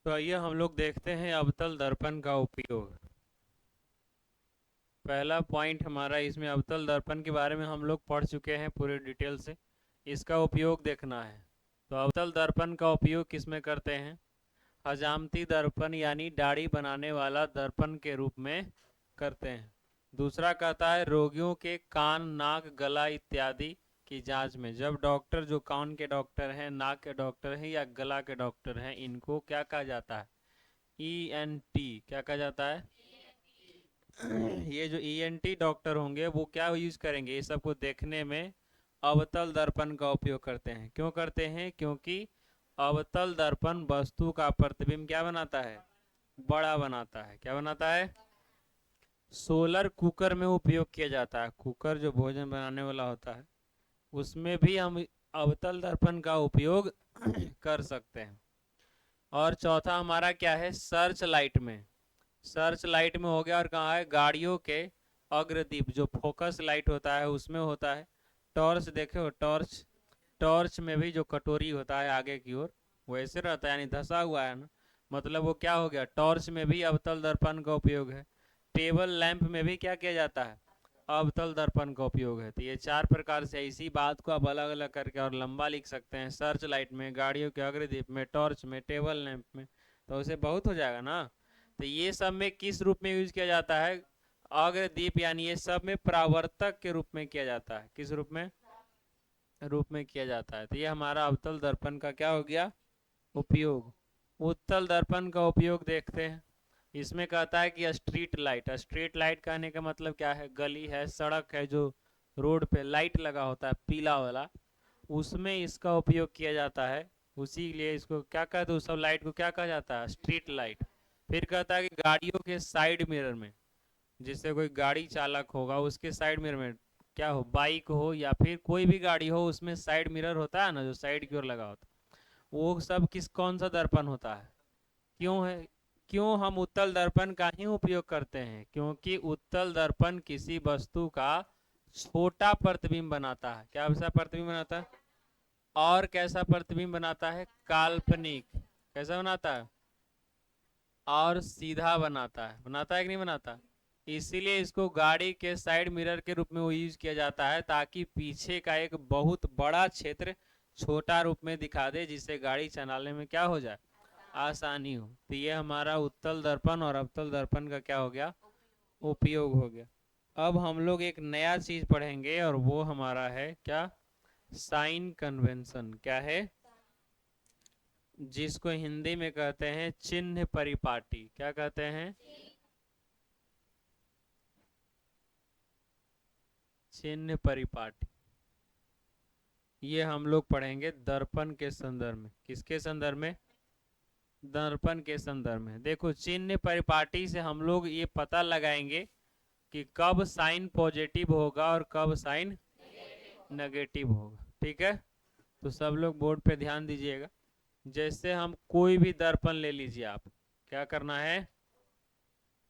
तो आइए हम लोग देखते हैं अवतल दर्पण का उपयोग। पहला पॉइंट हमारा इसमें अवतल दर्पण के बारे में हम लोग पढ़ चुके हैं पूरे डिटेल से। इसका उपयोग देखना है। तो अवतल दर्पण का उपयोग किस में करते हैं? हजामती दर्पण यानी दाढ़ी बनाने वाला दर्पण के रूप में करते हैं। दूसरा कहता है रोगियों के कान, नाक, गला इत्यादि की जांच में। जब डॉक्टर जो कान के डॉक्टर हैं, नाक के डॉक्टर हैं या गला के डॉक्टर हैं, इनको क्या कहा जाता है? ईएनटी। क्या कहा जाता है? ये जो ईएनटी डॉक्टर होंगे वो क्या यूज करेंगे? ये सब को देखने में अवतल दर्पण का उपयोग करते हैं। क्यों करते हैं? क्योंकि अवतल दर्पण वस्तु का प्रतिबिंब क्या बनाता है? बड़ा बनाता है। क्या बनाता है? सोलर कुकर में उपयोग किया जाता है। कुकर जो भोजन बनाने वाला होता है उसमें भी हम अवतल दर्पण का उपयोग कर सकते हैं। और चौथा हमारा क्या है? सर्च लाइट में। सर्च लाइट में हो गया। और कहाँ है? गाड़ियों के अग्रदीप जो फोकस लाइट होता है उसमें होता है। टॉर्च देखे हो? टॉर्च। टॉर्च में भी जो कटोरी होता है आगे की ओर वैसे रहता है, यानी धसा हुआ है ना, मतलब वो क्या हो गया? टॉर्च में भी अवतल दर्पण का उपयोग है। टेबल लैंप में भी क्या किया जाता है? अवतल दर्पण का उपयोग है। तो ये चार प्रकार से इसी बात को आप अलग अलग करके और लंबा लिख सकते हैं। सर्च लाइट में, गाड़ियों के अग्रदीप में, टॉर्च में, टेबल लैंप में। तो उसे बहुत हो जाएगा ना। तो ये सब में किस रूप में यूज किया जाता है? अग्रदीप, यानी ये सब में परावर्तक के रूप में किया जाता है। किस रूप में किया जाता है। तो ये हमारा अवतल दर्पण का क्या हो गया? उपयोग। उत्तल दर्पण का उपयोग देखते हैं। इसमें कहता है कि स्ट्रीट लाइट। स्ट्रीट लाइट कहने का मतलब क्या है? गली है, सड़क है, जो रोड पे लाइट लगा होता है पीला वाला, उसमें इसका उपयोग किया जाता है। उसी लिए इसको क्या कहते हैं? उस सब लाइट को क्या कहा जाता है? Street light. फिर कहता है कि गाड़ियों के साइड मिरर में, जिससे कोई गाड़ी चालक होगा उसके साइड मिरर में, क्या हो, बाइक हो या फिर कोई भी गाड़ी हो, उसमें साइड मिरर होता है ना, जो साइड की ओर लगा होता है, वो सब किस कौन सा दर्पण होता है? क्यों है? क्यों हम उत्तल दर्पण का ही उपयोग करते हैं? क्योंकि उत्तल दर्पण किसी वस्तु का छोटा प्रतिबिंब बनाता है। क्या वैसा प्रतिबिंब बनाता है? और कैसा प्रतिबिंब बनाता है? काल्पनिक। कैसा बनाता है? और सीधा बनाता है। बनाता है कि नहीं बनाता? इसीलिए इसको गाड़ी के साइड मिरर के रूप में वो यूज किया जाता है, ताकि पीछे का एक बहुत बड़ा क्षेत्र छोटा रूप में दिखा दे, जिससे गाड़ी चलाने में क्या हो जाए? आसानी हो। तो ये हमारा उत्तल दर्पण और अवतल दर्पण का क्या हो गया? उपयोग हो गया। अब हम लोग एक नया चीज पढ़ेंगे और वो हमारा है क्या? Sign convention. क्या है? जिसको हिंदी में कहते हैं चिन्ह परिपाटी। क्या कहते हैं? चिन्ह परिपाटी। ये हम लोग पढ़ेंगे दर्पण के संदर्भ में। किसके संदर्भ में? दर्पण के संदर्भ में। देखो, चिन्ह परिपाटी से हम लोग ये पता लगाएंगे कि कब साइन पॉजिटिव होगा और कब साइन नेगेटिव होगा। ठीक है? तो सब लोग बोर्ड पे ध्यान दीजिएगा। जैसे हम कोई भी दर्पण ले लीजिए आप। क्या करना है?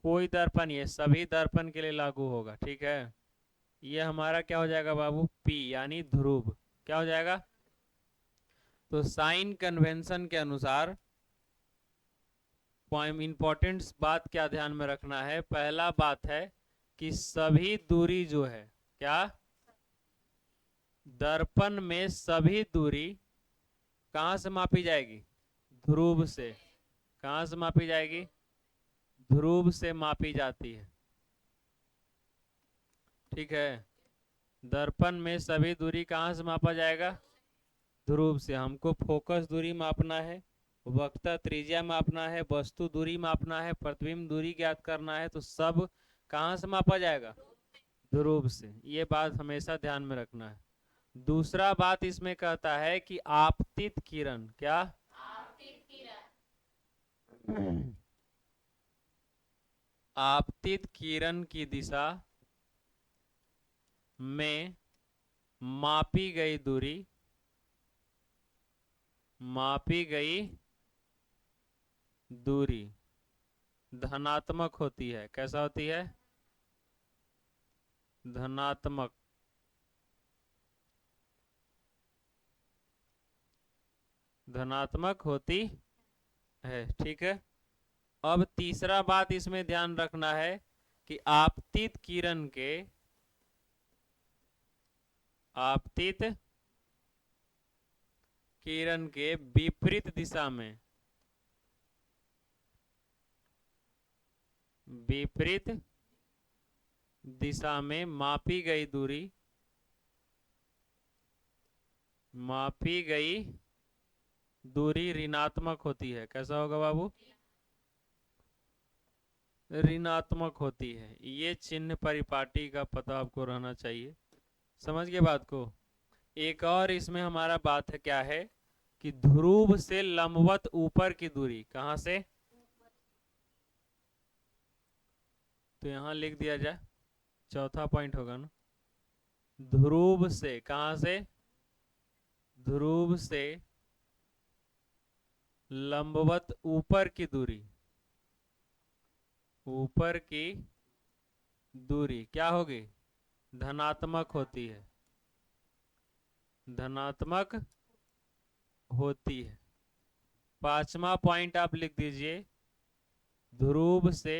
कोई दर्पण, ये सभी दर्पण के लिए लागू होगा। ठीक है? ये हमारा क्या हो जाएगा बाबू? पी, यानी ध्रुव। क्या हो जाएगा? तो साइन कन्वेंशन के अनुसार इंपॉर्टेंट बात क्या ध्यान में रखना है? पहला बात है कि सभी दूरी जो है, क्या, दर्पण में सभी दूरी कहां से मापी जाएगी? ध्रुव से। कहां से मापी जाएगी? ध्रुव से मापी जाती है। ठीक है? दर्पण में सभी दूरी कहां से मापा जाएगा? ध्रुव से। हमको फोकस दूरी मापना है, वक्रता त्रिज्या मापना है, वस्तु दूरी मापना है, प्रतिबिंब दूरी ज्ञात करना है। तो सब कहां से मापा जाएगा? ध्रुव से। ये बात हमेशा ध्यान में रखना है। दूसरा बात इसमें कहता है कि आपतित किरण। क्या? आपतित किरण की दिशा में मापी गई दूरी, मापी गई दूरी धनात्मक होती है। कैसा होती है? धनात्मक। धनात्मक होती है। ठीक है, अब तीसरा बात इसमें ध्यान रखना है कि आपतित किरण के विपरीत दिशा में, विपरीत दिशा में मापी गई दूरी ऋणात्मक होती है। कैसा होगा बाबू? ऋणात्मक होती है। ये चिन्ह परिपाटी का पता आपको रहना चाहिए। समझ गए बात को? एक और इसमें हमारा बात है, क्या है कि ध्रुव से लंबवत ऊपर की दूरी, कहां से? तो यहां लिख दिया जाए, चौथा पॉइंट होगा ना। ध्रुव से, कहां से? ध्रुव से लंबवत ऊपर की दूरी, ऊपर की दूरी क्या होगी? धनात्मक होती है, धनात्मक होती है। पांचवा पॉइंट आप लिख दीजिए, ध्रुव से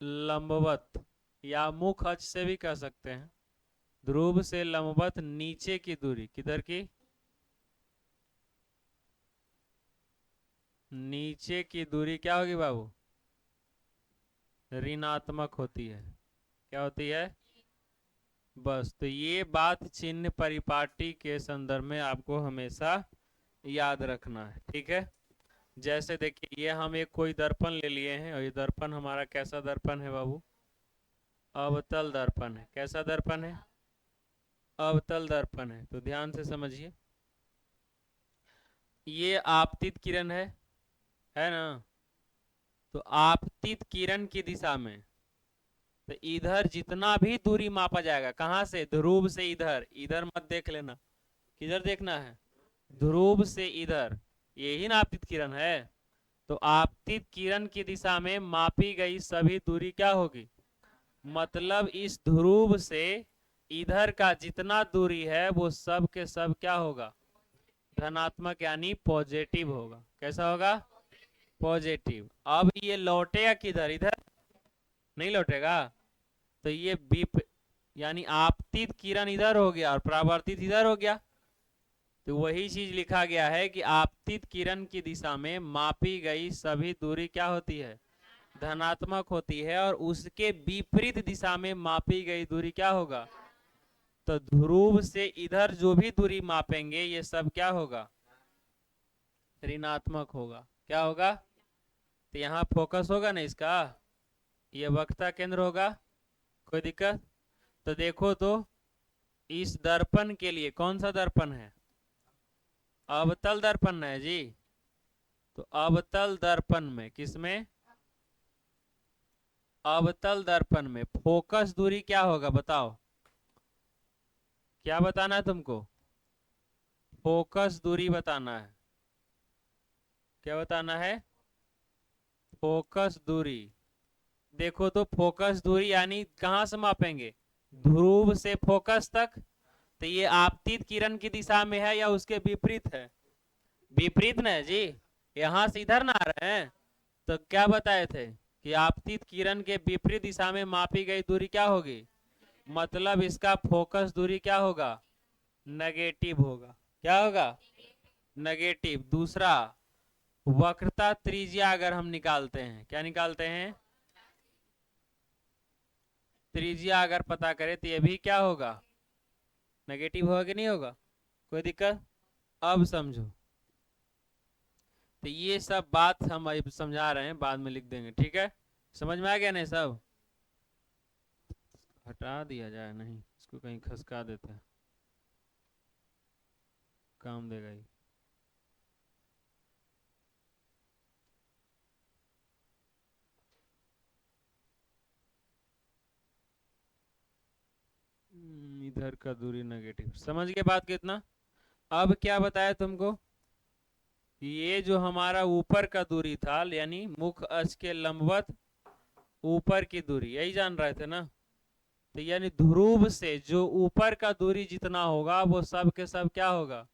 लंबवत, या मुख अक्ष से भी कह सकते हैं। ध्रुव से लंबवत नीचे की दूरी, किधर की? नीचे की दूरी क्या होगी बाबू? ऋणात्मक होती है। क्या होती है? बस, तो ये बात चिन्ह परिपाटी के संदर्भ में आपको हमेशा याद रखना है। ठीक है, जैसे देखिए, ये हम एक कोई दर्पण ले लिए हैं, और ये दर्पण हमारा कैसा दर्पण है बाबू? अवतल दर्पण है। कैसा दर्पण है? अवतल दर्पण है। तो ध्यान से समझिए, ये आपतित किरण है ना? तो आपतित किरण की दिशा में, तो इधर जितना भी दूरी मापा जाएगा, कहां से? ध्रुव से इधर, इधर मत देख लेना, किधर देखना है? ध्रुव से इधर, यही ना आपतित किरण है। तो आपतित किरण की दिशा में मापी गई सभी दूरी क्या होगी? मतलब इस ध्रुव से इधर का जितना दूरी है वो सब के सब क्या होगा? धनात्मक, यानी पॉजिटिव होगा। कैसा होगा? पॉजिटिव। अब ये लौटेगा किधर? इधर नहीं लौटेगा। तो ये यानी आपतित किरण इधर हो गया और परावर्तित इधर हो गया। तो वही चीज लिखा गया है कि आपतित किरण की दिशा में मापी गई सभी दूरी क्या होती है? धनात्मक होती है। और उसके विपरीत दिशा में मापी गई दूरी क्या होगा? तो ध्रुव से इधर जो भी दूरी मापेंगे ये सब क्या होगा? ऋणात्मक होगा। क्या होगा? तो यहाँ फोकस होगा ना इसका, ये वक्रता केंद्र होगा। कोई दिक्कत? तो देखो तो, इस दर्पण के लिए कौन सा दर्पण है? अवतल दर्पण है जी। तो अवतल दर्पण में, किसमें? अवतल दर्पण में फोकस दूरी क्या होगा बताओ? क्या बताना है तुमको? फोकस दूरी बताना है। क्या बताना है? फोकस दूरी। देखो तो, फोकस दूरी यानी कहां से मापेंगे? ध्रुव से फोकस तक। तो ये आपतित किरण की दिशा में है या उसके विपरीत है? विपरीत ना जी, यहां से इधर ना आ रहे हैं। तो क्या बताए थे कि आपतित किरण के विपरीत दिशा में मापी गई दूरी क्या होगी? मतलब इसका फोकस दूरी क्या होगा? नेगेटिव होगा। क्या होगा? नेगेटिव। दूसरा, वक्रता त्रिज्या अगर हम निकालते हैं, क्या निकालते हैं? त्रिज्या अगर पता करें तो ये भी क्या होगा? नेगेटिव होगा कि नहीं होगा? कोई दिक्कत? अब समझो, तो ये सब बात हम अब समझा रहे हैं, बाद में लिख देंगे। ठीक है, समझ में आ गया नहीं सब? हटा दिया जाए, नहीं इसको कहीं खसका देते हैं, काम देगा ही। इधर का दूरी नेगेटिव। समझ गए बात कितना? अब क्या बताया तुमको? ये जो हमारा ऊपर का दूरी था, यानी मुख अक्ष के लंबवत ऊपर की दूरी, यही जान रहे थे ना? तो यानी ध्रुव से जो ऊपर का दूरी जितना होगा वो सब के सब क्या होगा?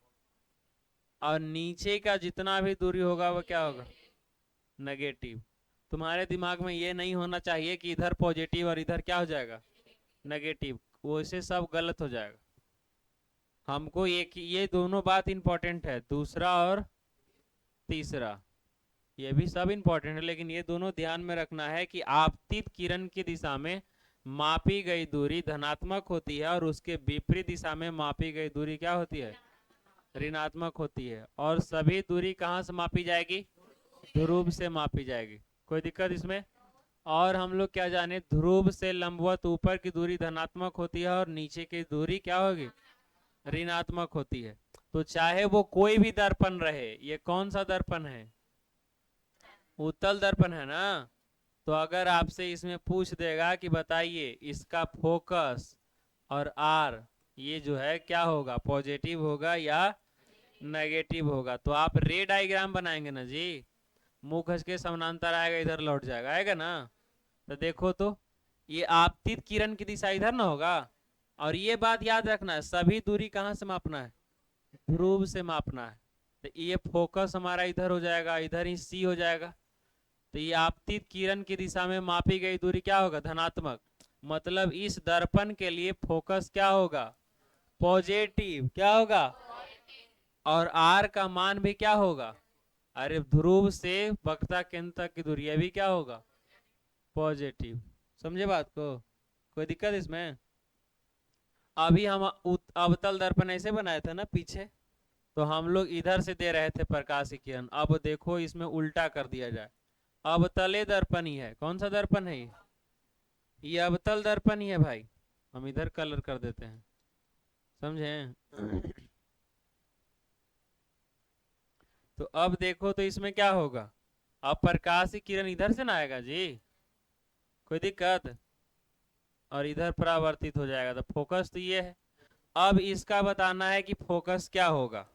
और नीचे का जितना भी दूरी होगा वो क्या होगा, नेगेटिव। तुम्हारे दिमाग में ये नहीं होना चाहिए कि इधर पॉजिटिव और इधर क्या हो जाएगा, नेगेटिव, वैसे सब गलत हो जाएगा। हमको ये दोनों बात इंपॉर्टेंट है, दूसरा और तीसरा, ये भी सब इंपॉर्टेंट है, लेकिन ये दोनों ध्यान में रखना है कि आपतित किरण की दिशा में मापी गई दूरी धनात्मक होती है और उसके विपरीत दिशा में मापी गई दूरी क्या होती है, ऋणात्मक होती है। और सभी दूरी कहाँ से मापी जाएगी, ध्रुव से मापी जाएगी। कोई दिक्कत इसमें? और हम लोग क्या जाने, ध्रुव से लंबवत ऊपर की दूरी धनात्मक होती है और नीचे की दूरी क्या होगी, ऋणात्मक होती है। तो चाहे वो कोई भी दर्पण रहे, ये कौन सा दर्पण है, उत्तल दर्पण है ना। तो अगर आपसे इसमें पूछ देगा कि बताइए इसका फोकस और आर ये जो है क्या होगा, पॉजिटिव होगा या नेगेटिव होगा, तो आप रे डायग्राम बनाएंगे ना जी, मुंह खस के समानांतर आएगा, इधर लौट जाएगा, आएगा ना। तो देखो तो ये आपतित किरण की दिशा इधर ना होगा, और ये बात याद रखना है सभी दूरी कहाँ से मापना है, ध्रुव से मापना है। तो ये फोकस हमारा इधर हो जाएगा, इधर ही सी हो जाएगा। तो ये आपतित किरण की दिशा में मापी गई दूरी क्या होगा, धनात्मक। मतलब इस दर्पण के लिए फोकस क्या होगा, पॉजिटिव, क्या होगा, और आर का मान भी क्या होगा, अरे ध्रुव से वक्रता केंद्र तक की दूरी भी क्या होगा, पॉजिटिव। समझे बात को, कोई दिक्कत इसमें? अभी हम अवतल दर्पण ऐसे बनाए थे ना पीछे, तो हम लोग इधर से दे रहे थे प्रकाश की किरण, अब देखो इसमें उल्टा कर दिया जाए, अवतले दर्पण ही है। कौन सा दर्पण है ये अवतल दर्पण ही है भाई। हम इधर कलर कर देते हैं, समझे? तो अब देखो तो इसमें क्या होगा, अब प्रकाश की किरण इधर से ना आएगा जी, कोई दिक्कत, और इधर परावर्तित हो जाएगा। तो फोकस तो ये है, अब इसका बताना है कि फोकस क्या होगा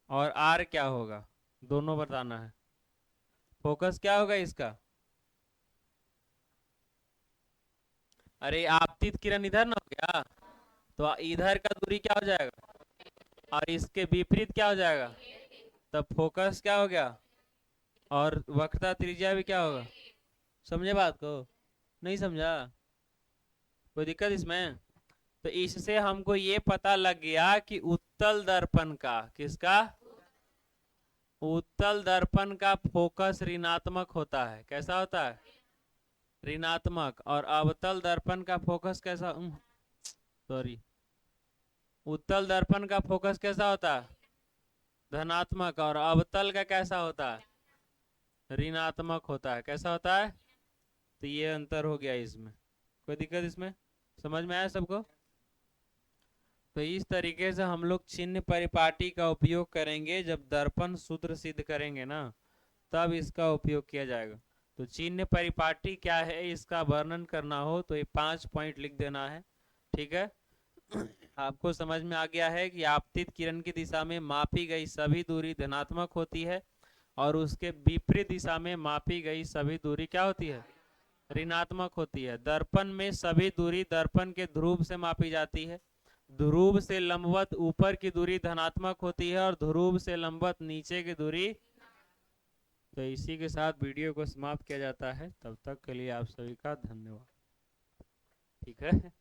और आर क्या होगा, दोनों बताना है। फोकस क्या होगा इसका, अरे आपतित किरण इधर ना हो गया, तो इधर का दूरी क्या हो जाएगा और इसके विपरीत क्या हो जाएगा, तब फोकस क्या हो गया और वक्रता त्रिज्या भी क्या होगा। समझे बात को, नहीं समझा, कोई दिक्कत इसमें? तो इससे हमको ये पता लग गया कि उत्तल दर्पण का, किसका, उत्तल दर्पण का फोकस ऋणात्मक होता है। कैसा होता है, ऋणात्मक। और अवतल दर्पण का फोकस कैसा, सॉरी, उत्तल दर्पण का फोकस कैसा होता है, धनात्मक। और अवतल का कैसा होता है, ऋणात्मक होता है। कैसा होता है, तो ये अंतर हो गया इसमें, कोई दिक्कत इसमें, समझ में आया सबको? तो इस तरीके से हम लोग चिन्ह परिपाटी का उपयोग करेंगे, जब दर्पण सूत्र सिद्ध करेंगे ना तब इसका उपयोग किया जाएगा। तो चिन्ह परिपाटी क्या है, इसका वर्णन करना हो तो ये 5 पॉइंट लिख देना है, ठीक है। आपको समझ में आ गया है कि आपतित किरण की दिशा में मापी गई सभी दूरी धनात्मक होती है और उसके विपरीत दिशा में मापी गई सभी दूरी क्या होती है, ऋणात्मक होती है। दर्पण में सभी दूरी दर्पण के ध्रुव से मापी जाती है। ध्रुव से लंबवत ऊपर की दूरी धनात्मक होती है और ध्रुव से लंबवत नीचे की दूरी। तो इसी के साथ वीडियो को समाप्त किया जाता है, तब तक के लिए आप सभी का धन्यवाद, ठीक है।